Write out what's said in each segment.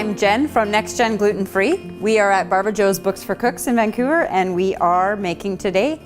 I'm Jen from NextJen Gluten-Free. We are at Barbara Jo's Books for Cooks in Vancouver, and we are making today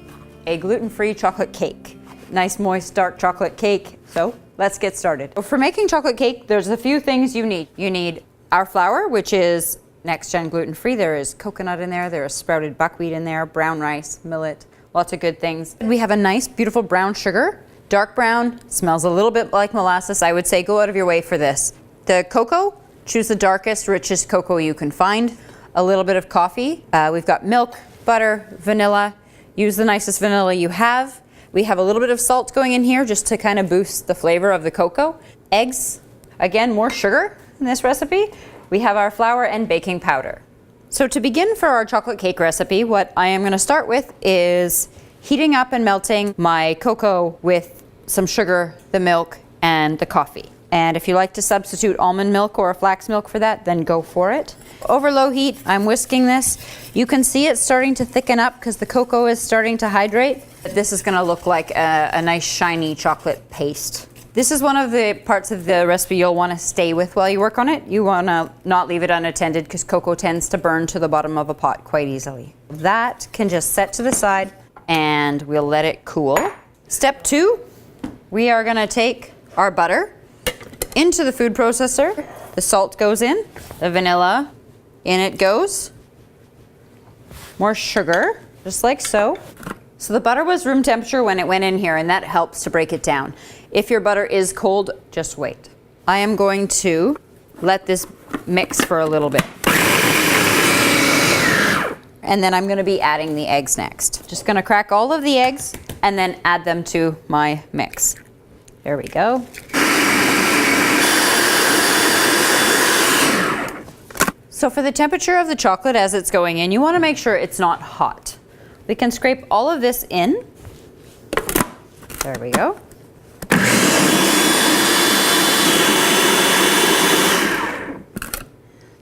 a gluten-free chocolate cake. Nice, moist, dark chocolate cake. So let's get started. For making chocolate cake, there's a few things you need. You need our flour, which is NextJen Gluten-Free. There is coconut in there, there is sprouted buckwheat in there, brown rice, millet, lots of good things. We have a nice, beautiful brown sugar. Dark brown, smells a little bit like molasses. I would say go out of your way for this. The cocoa, choose the darkest, richest cocoa you can find. A little bit of coffee. We've got milk, butter, vanilla. Use the nicest vanilla you have. We have a little bit of salt going in here just to kind of boost the flavor of the cocoa. Eggs, again, more sugar in this recipe. We have our flour and baking powder. So to begin for our chocolate cake recipe, what I am going to start with is heating up and melting my cocoa with some sugar, the milk, and the coffee. And if you like to substitute almond milk or flax milk for that, then go for it. Over low heat, I'm whisking this. You can see it starting to thicken up because the cocoa is starting to hydrate. This is going to look like a nice shiny chocolate paste. This is one of the parts of the recipe you'll want to stay with while you work on it. You want to not leave it unattended because cocoa tends to burn to the bottom of a pot quite easily. That can just set to the side and we'll let it cool. Step 2, we are going to take our butter into the food processor. The salt goes in, the vanilla, in it goes. More sugar, just like so. So the butter was room temperature when it went in here, and that helps to break it down. If your butter is cold, just wait. I am going to let this mix for a little bit. And then I'm going to be adding the eggs next. Just going to crack all of the eggs and then add them to my mix. There we go. So for the temperature of the chocolate as it's going in, you want to make sure it's not hot. We can scrape all of this in. There we go.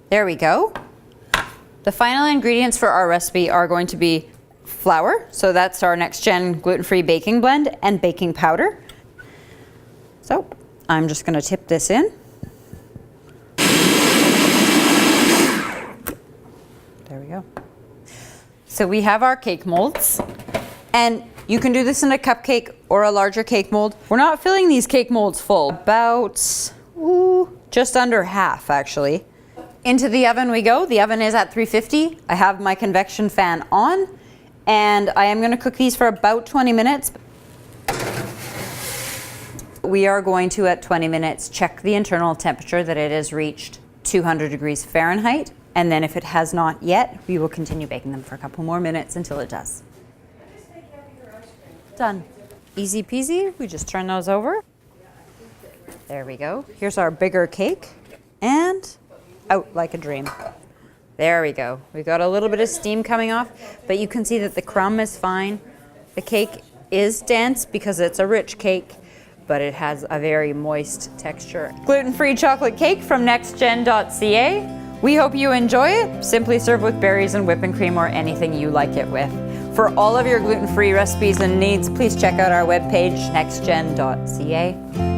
There we go. The final ingredients for our recipe are going to be flour, so that's our NextJen Gluten-Free baking blend, and baking powder. So I'm just going to tip this in. There we go. So we have our cake molds, and you can do this in a cupcake or a larger cake mold. We're not filling these cake molds full, about just under half actually. Into the oven we go. The oven is at 350. I have my convection fan on, and I am going to cook these for about 20 minutes. We are going to, at 20 minutes, check the internal temperature that it has reached 200 degrees Fahrenheit. And then if it has not yet, we will continue baking them for a couple more minutes until it does. Done. Easy peasy. We just turn those over. There we go. Here's our bigger cake. And out like a dream. There we go. We've got a little bit of steam coming off, but you can see that the crumb is fine. The cake is dense because it's a rich cake, but it has a very moist texture. Gluten-free chocolate cake from nextgen.ca. We hope you enjoy it. Simply serve with berries and whipping cream or anything you like it with. For all of your gluten-free recipes and needs, please check out our webpage, nextgen.ca.